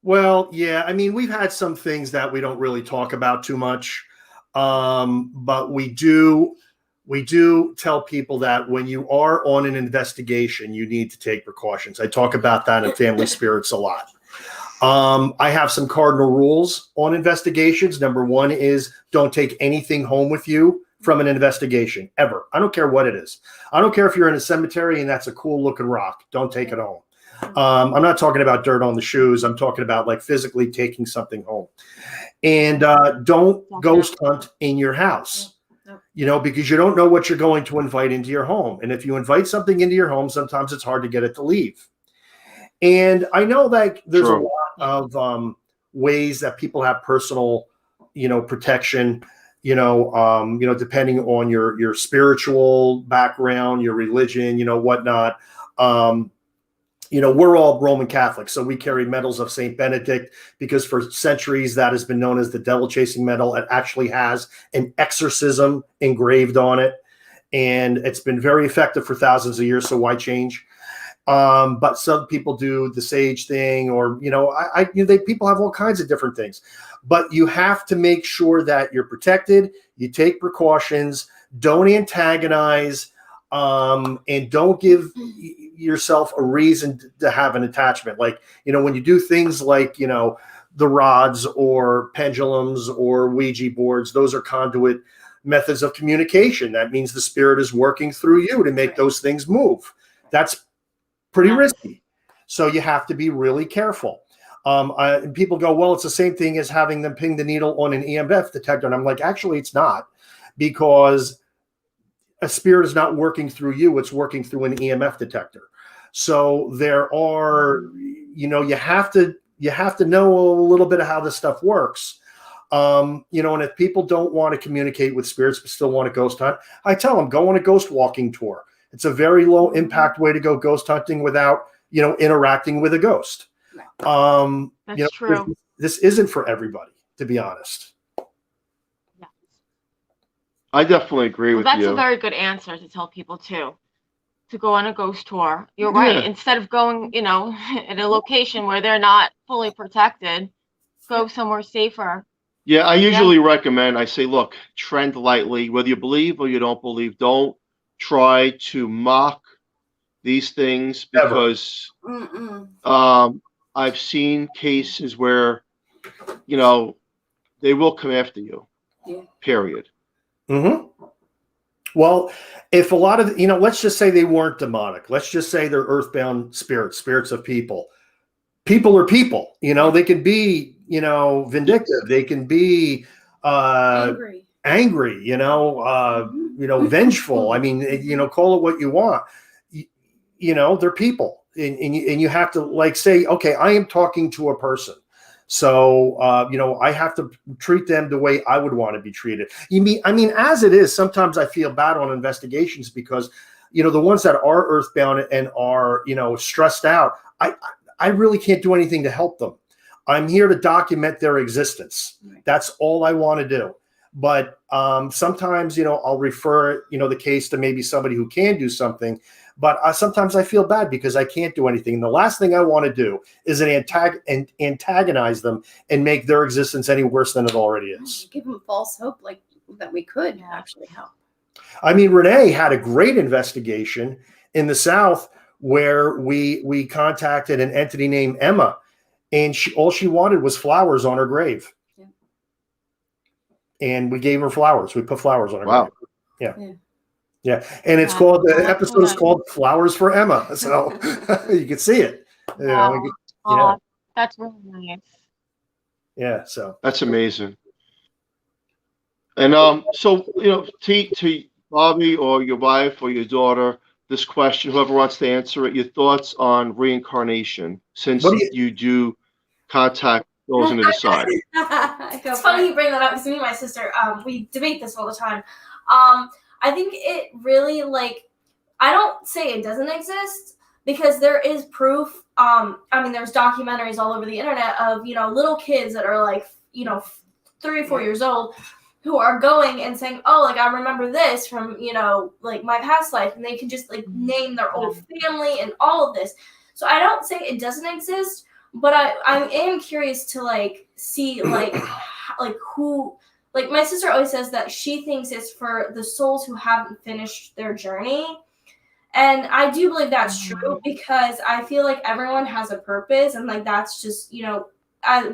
Well, yeah. I mean, we've had some things that we don't really talk about too much, but we do tell people that when you are on an investigation, you need to take precautions. I talk about that in Family Spirits a lot. I have some cardinal rules on investigations. Number one is don't take anything home with you from an investigation, ever. I don't care what it is. I don't care if you're in a cemetery and that's a cool looking rock. Don't take it home. I'm not talking about dirt on the shoes. I'm talking about like physically taking something home. And don't ghost hunt in your house, because you don't know what you're going to invite into your home. And if you invite something into your home, sometimes it's hard to get it to leave. And I know that there's a lot of ways that people have personal, protection, depending on your spiritual background, your religion, whatnot. We're all Roman Catholics, so we carry medals of St. Benedict because for centuries that has been known as the devil chasing medal. It actually has an exorcism engraved on it, and it's been very effective for thousands of years. So why change? But some people do the sage thing, or people have all kinds of different things. But you have to make sure that you're protected. You take precautions. Don't antagonize, and don't give yourself a reason to have an attachment. Like when you do things like the rods or pendulums or Ouija boards, those are conduit methods of communication. That means the spirit is working through you to make those things move. That's pretty risky. So you have to be really careful. People go, well, it's the same thing as having them ping the needle on an EMF detector. And I'm like, actually, it's not, because a spirit is not working through you. It's working through an EMF detector. So there are, you have to know a little bit of how this stuff works. And if people don't want to communicate with spirits, but still want to ghost hunt, I tell them, go on a ghost walking tour. It's a very low impact way to go ghost hunting without, interacting with a ghost.
That's true.
This isn't for everybody, to be honest.
Yeah.
I definitely agree with you.
That's a very good answer to tell people too, to go on a ghost tour. You're right. Instead of going, in a location where they're not fully protected, go somewhere safer.
Yeah, I usually recommend, I say, look, tread lightly, whether you believe or you don't believe. Don't try to mock these things, because I've seen cases where, they will come after you, period.
Mm-hmm. Well, if a lot of, let's just say they weren't demonic. Let's just say they're earthbound spirits of people. People are people, they can be, vindictive. They can be angry, vengeful. I mean, call it what you want. They're people, and you have to say, okay, I am talking to a person. So, I have to treat them the way I would want to be treated. As it is, sometimes I feel bad on investigations because, the ones that are earthbound and are, stressed out, I really can't do anything to help them. I'm here to document their existence. That's all I want to do. But sometimes, I'll refer, the case to maybe somebody who can do something. But sometimes I feel bad because I can't do anything. And the last thing I want to do is antagonize them and make their existence any worse than it already is.
Give them false hope, that we could actually help.
Renee had a great investigation in the South where we contacted an entity named Emma, and all she wanted was flowers on her grave. Yeah. And we gave her flowers. We put flowers on her grave. Yeah. Yeah, and it's called, the episode is called Flowers for Emma. So you can see it.
That's really nice.
Yeah, so
that's amazing. And so to Bobby or your wife or your daughter, this question, whoever wants to answer it, your thoughts on reincarnation, since
What do you?
you do contact those on the other side.
It's funny you bring that up because me and my sister, we debate this all the time. I think it really I don't say it doesn't exist because there is proof. I mean, there's documentaries all over the internet of little kids that are 3 or 4 years old who are going and saying, oh, I remember this from my past life, and they can just name their old family and all of this. So I don't say it doesn't exist. But I am curious to see who my sister always says that she thinks it's for the souls who haven't finished their journey. And I do believe that's true because I feel like everyone has a purpose, and that's just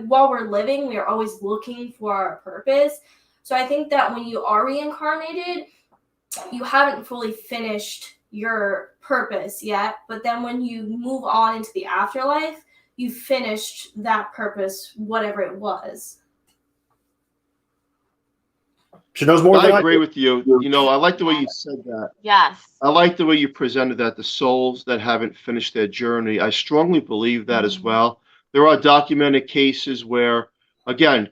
while we're living, we are always looking for our purpose. So I think that when you are reincarnated, you haven't fully finished your purpose yet, but then when you move on into the afterlife, you finished that purpose, whatever it was.
She knows more than
I agree with you. I like the way you said that.
Yes.
I like the way you presented that, the souls that haven't finished their journey. I strongly believe that as well. There are documented cases where, again,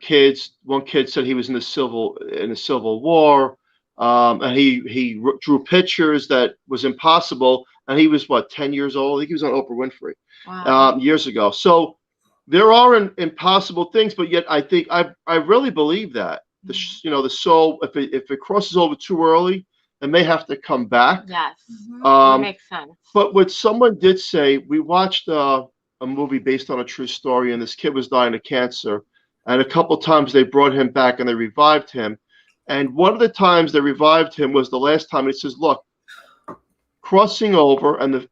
one kid said he was in the Civil War, and he drew pictures that was impossible, and he was 10 years old. I think he was on Oprah Winfrey.
Wow.
Years ago. So there are impossible things, but yet I think I really believe that the soul, if it crosses over too early, it may have to come back.
Yes. That makes sense.
But what someone did say, we watched a movie based on a true story, and this kid was dying of cancer, and a couple times they brought him back and they revived him, and one of the times they revived him was the last time. It says, look, crossing over and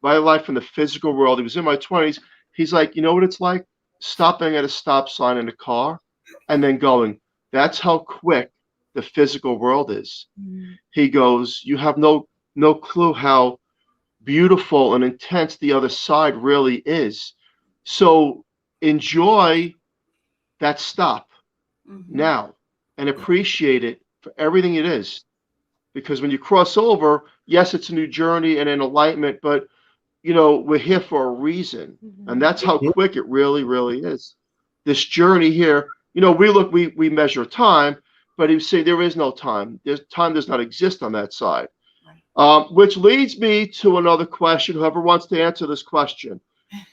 my life in the physical world, he was in my 20s. He's like, you know what it's like? Stopping at a stop sign in a car and then going, that's how quick the physical world is. He goes, you have no clue how beautiful and intense the other side really is. So enjoy that stop now and appreciate it for everything it is. Because when you cross over, yes, it's a new journey and an enlightenment, but we're here for a reason, and that's how quick it really, really is. This journey here, we measure time, but you say there is no time. Time does not exist on that side, which leads me to another question. Whoever wants to answer this question,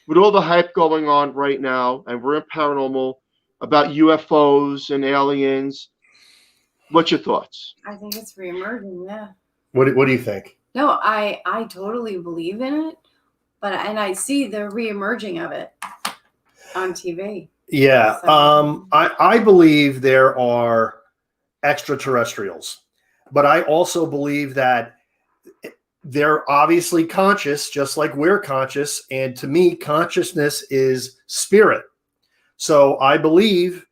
with all the hype going on right now, and we're in paranormal about UFOs and aliens. What's your thoughts?
I think it's reemerging, yeah.
What do you think?
No, I totally believe in it, and I see the reemerging of it on TV.
Yeah,
So.
I believe there are extraterrestrials, but I also believe that they're obviously conscious, just like we're conscious. And to me, consciousness is spirit. So I believe,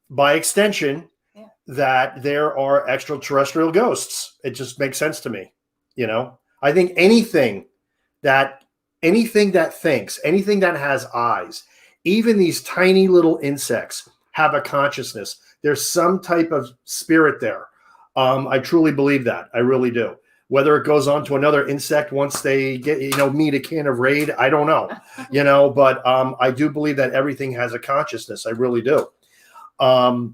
by extension, that there are extraterrestrial ghosts. It just makes sense to me. I think anything that thinks, anything that has eyes, even these tiny little insects have a consciousness. There's some type of spirit there. I truly believe that. I really do. Whether it goes on to another insect once they get, meet a can of Raid, I don't know, but I do believe that everything has a consciousness. I really do. I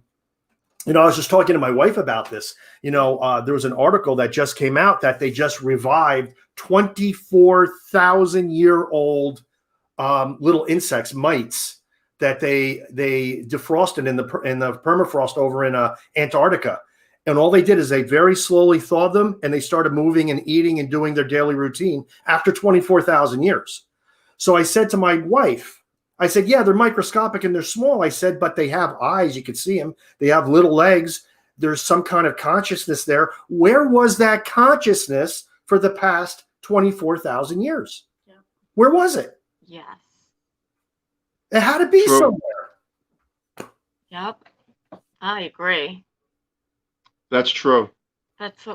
was just talking to my wife about this. There was an article that just came out that they just revived 24,000-year-old little insects, mites, that they defrosted in the permafrost over in Antarctica. And all they did is they very slowly thawed them, and they started moving and eating and doing their daily routine after 24,000 years. So I said to my wife, I said, yeah, they're microscopic and they're small. I said, but they have eyes. You can see them. They have little legs. There's some kind of consciousness there. Where was that consciousness for the past 24,000 years?
Yeah.
Where was it?
Yes.
It had to be somewhere.
Yep. I agree.
That's true.
It's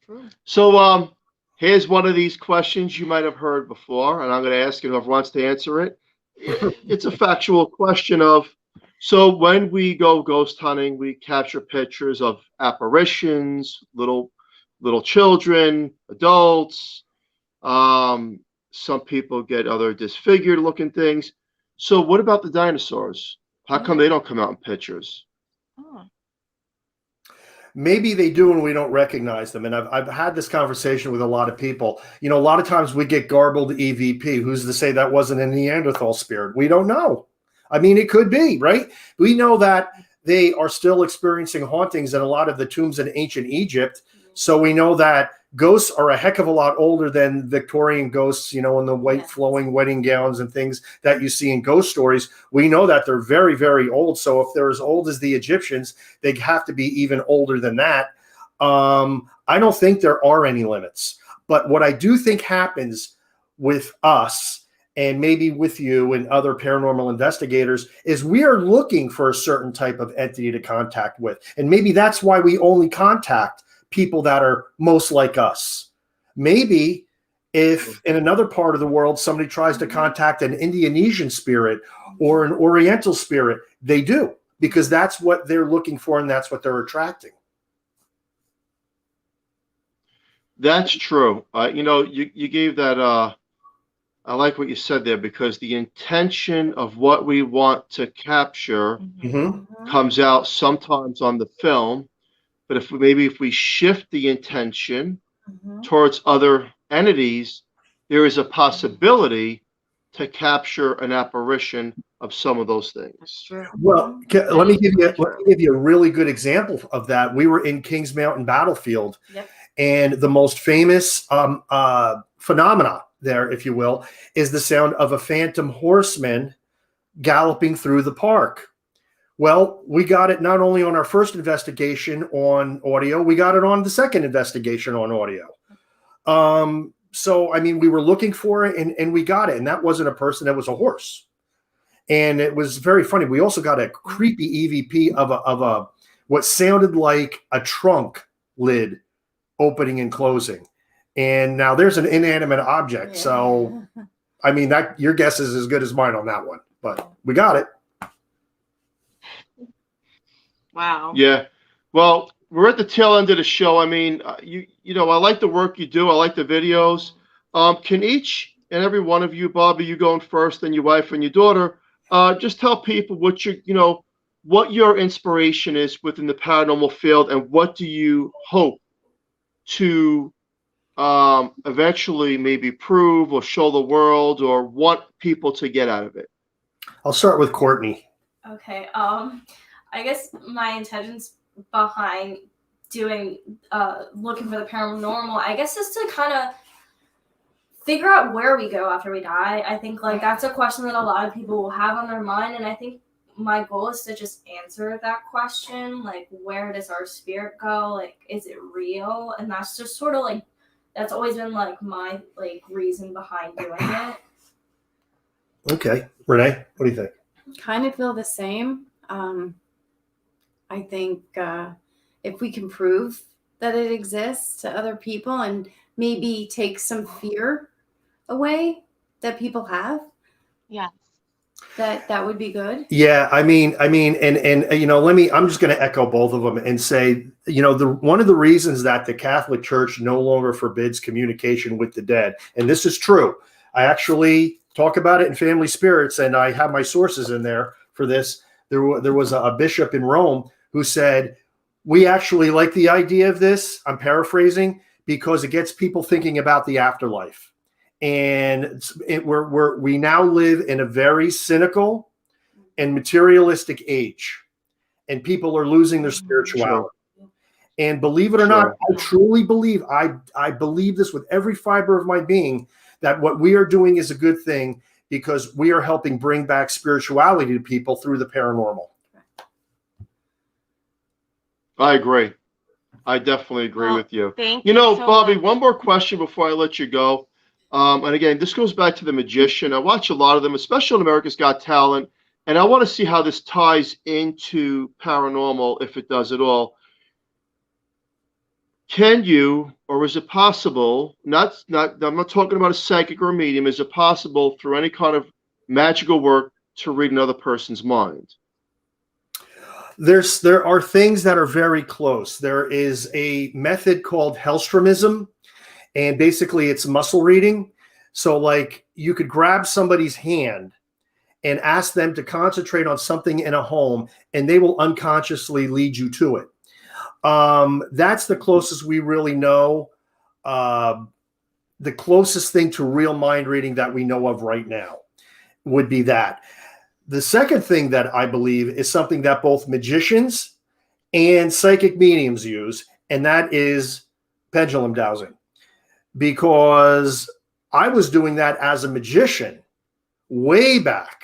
true.
So here's one of these questions you might have heard before, and I'm going to ask you whoever wants to answer it. It's a factual question of, So when we go ghost hunting, we capture pictures of apparitions, little children, adults. Some people get other disfigured looking things. So what about the dinosaurs? How come they don't come out in pictures?
Oh.
Maybe they do and we don't recognize them. And I've had this conversation with a lot of people. You know, a lot of times we get garbled EVP. Who's to say that wasn't a Neanderthal spirit? We don't know. I mean, it could be, right? We know that they are still experiencing hauntings in a lot of the tombs in ancient Egypt. So we know that ghosts are a heck of a lot older than Victorian ghosts, you know, in the white flowing wedding gowns and things that you see in ghost stories. We know that they're very, very old. So if they're as old as the Egyptians, they have to be even older than that. I don't think there are any limits. But what I do think happens with us, and maybe with you and other paranormal investigators, is we are looking for a certain type of entity to contact with. And maybe that's why we only contact people that are most like us. Maybe if in another part of the world, somebody tries to contact an Indonesian spirit or an Oriental spirit, they do, because that's what they're looking for and that's what they're attracting.
That's true. You know, you gave that, I like what you said there, because the intention of what we want to capture comes out sometimes on the film. But if we shift the intention towards other entities, there is a possibility to capture an apparition of some of those things.
Well, let me give you a really good example of that. We were in Kings Mountain Battlefield, and the most famous phenomena there, if you will, is the sound of a phantom horseman galloping through the park. Well, we got it not only on our first investigation on audio, we got it on the second investigation on audio. So, I mean, we were looking for it and we got it. And that wasn't a person, that was a horse. And it was very funny. We also got a creepy EVP of a what sounded like a trunk lid opening and closing. And now there's an inanimate object. So, I mean, that your guess is as good as mine on that one. But we got it.
Wow.
Yeah. Well, we're at the tail end of the show. I mean, you know, I like the work you do. I like the videos. Can each and every one of you, Bobby, you going first, and your wife and your daughter, just tell people what what your inspiration is within the paranormal field, and what do you hope to eventually maybe prove or show the world, or want people to get out of it?
I'll start with Courtney.
Okay. I guess my intentions behind doing looking for the paranormal, I guess, is to kind of figure out where we go after we die. I think like that's a question that a lot of people will have on their mind, and I think my goal is to just answer that question, like, where does our spirit go? Like, is it real? And that's just sort of like, that's always been like my like reason behind doing it.
Okay. Renee, what do you think?
Kind of feel the same. I think if we can prove that it exists to other people and maybe take some fear away that people have, that would be good.
Yeah, I mean, and you know, I'm just going to echo both of them and say, you know, one of the reasons that the Catholic Church no longer forbids communication with the dead, and this is true. I actually talk about it in Family Spirits, and I have my sources in there for this. There was a bishop in Rome who said, we actually like the idea of this, I'm paraphrasing, because it gets people thinking about the afterlife. And we now live in a very cynical and materialistic age, and people are losing their spirituality. Sure. And believe it or not, I truly believe, I believe this with every fiber of my being, that what we are doing is a good thing, because we are helping bring back spirituality to people through the paranormal.
I agree. I definitely agree with you.
Thank
you know,
so
Bobby,
much.
one more question before I let you go. And again, this goes back to the magician. I watch a lot of them, especially on America's Got Talent, and I want to see how this ties into paranormal, if it does at all. Can you, or is it possible, I'm not talking about a psychic or a medium, is it possible through any kind of magical work to read another person's mind?
There are things that are very close. There is a method called Hellstromism, and basically it's muscle reading. So like you could grab somebody's hand and ask them to concentrate on something in a home, and they will unconsciously lead you to it. That's the closest we really know. The closest thing to real mind reading that we know of right now would be that. The second thing that I believe is something that both magicians and psychic mediums use, and that is pendulum dowsing. Because I was doing that as a magician way back.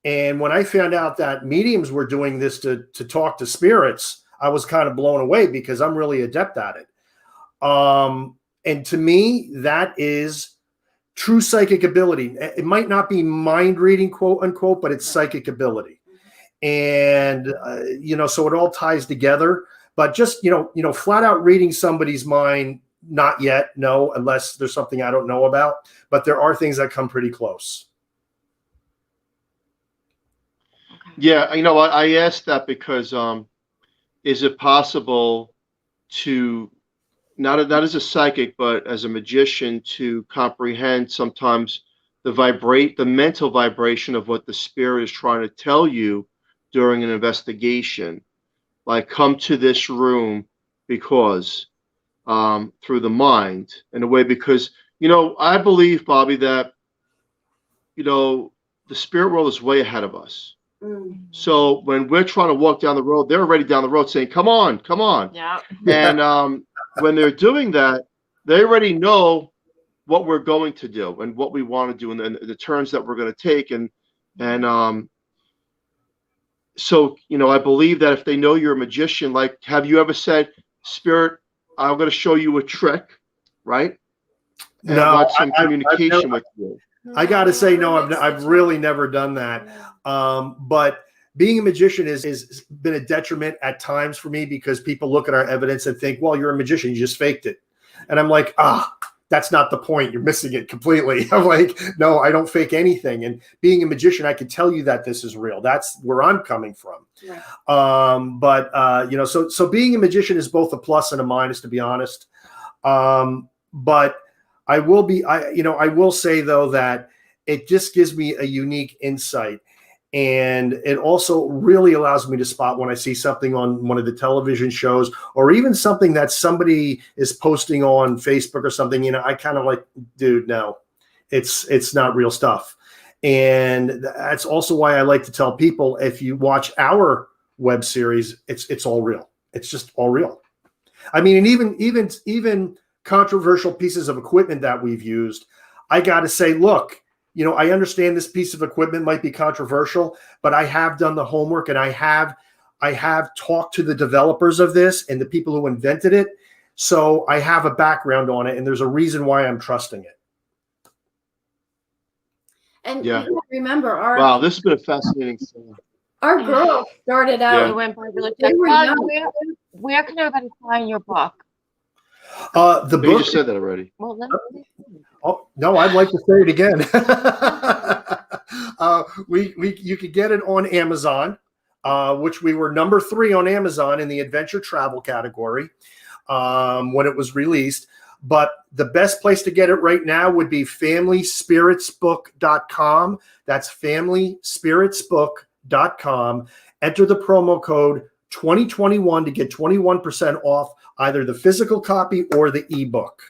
And when I found out that mediums were doing this to talk to spirits, I was kind of blown away because I'm really adept at it. And to me, that is true psychic ability. It might not be mind reading, quote unquote, but it's psychic ability. And, so it all ties together. But just, flat out reading somebody's mind, not yet, no, unless there's something I don't know about. But there are things that come pretty close.
Yeah, I asked that because is it possible to not as a psychic, but as a magician, to comprehend sometimes the mental vibration of what the spirit is trying to tell you during an investigation, like come to this room because through the mind in a way, because I believe, Bobby, that the spirit world is way ahead of us. So when we're trying to walk down the road, they're already down the road saying, come on.
Yeah.
And when they're doing that, they already know what we're going to do and what we want to do and the turns that we're going to take. And so, I believe that if they know you're a magician, like, have you ever said, Spirit, I'm going to show you a trick, right? And
No,
want some communication with you.
I got to say, no, I've really never done that. But being a magician has been a detriment at times for me because people look at our evidence and think, well, you're a magician, you just faked it. And I'm like, that's not the point. You're missing it completely. I'm like, no, I don't fake anything. And being a magician, I can tell you that this is real. That's where I'm coming from. Right. So being a magician is both a plus and a minus, to be honest. But I will say though that it just gives me a unique insight, and it also really allows me to spot when I see something on one of the television shows or even something that somebody is posting on Facebook or something. I kind of like, dude, no, it's not real stuff. And that's also why I like to tell people, if you watch our web series, it's all real. It's just all real. I mean, and even controversial pieces of equipment that we've used, I got to say, look, I understand this piece of equipment might be controversial, but I have done the homework and I have talked to the developers of this and the people who invented it. So I have a background on it, and there's a reason why I'm trusting it.
And remember,
wow, this has been a fascinating thing.
Our girl started out.
We went by really quick. Where can everybody find your book?
The book.
You just said that already.
Well,
oh no, I'd like to say it again. You could get it on Amazon, which we were number 3 on Amazon in the adventure travel category when it was released. But the best place to get it right now would be FamilySpiritsBook.com. That's FamilySpiritsBook.com. Enter the promo code 2021 to get 21% off either the physical copy or the ebook.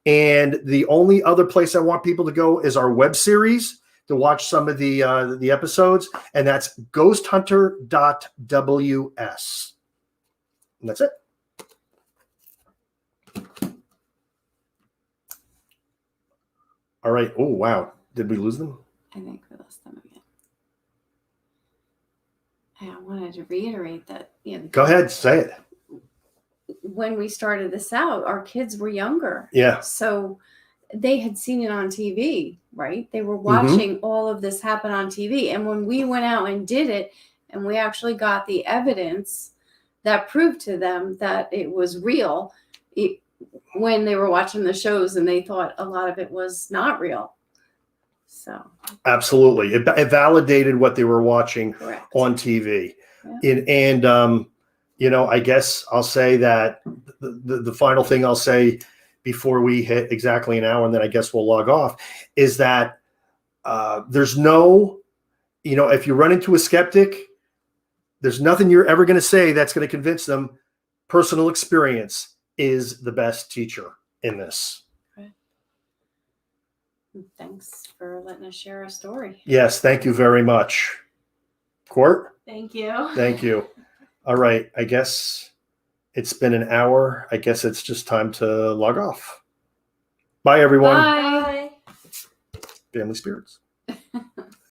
And the only other place I want people to go is our web series to watch some of the episodes, and that's ghosthunter.ws. And that's it. All right. Oh, wow. Did we lose them?
I think we lost them again. I wanted to reiterate that.
Go ahead, say it.
When we started this out, our kids were younger.
Yeah.
So they had seen it on TV, right? They were watching all of this happen on TV. And when we went out and did it, and we actually got the evidence that proved to them that it was real, when they were watching the shows, and they thought a lot of it was not real. So
absolutely. It validated what they were watching
correct.
on TV. And I guess I'll say that the final thing I'll say before we hit exactly an hour, and then I guess we'll log off, is that there's no, if you run into a skeptic, there's nothing you're ever going to say that's going to convince them. Personal experience is the best teacher in this.
Thanks for letting us share our story.
Yes, thank you very much. Court?
Thank you.
Thank you. All right, I guess it's been an hour. I guess it's just time to log off. Bye, everyone.
Bye.
Bye.
Family spirits.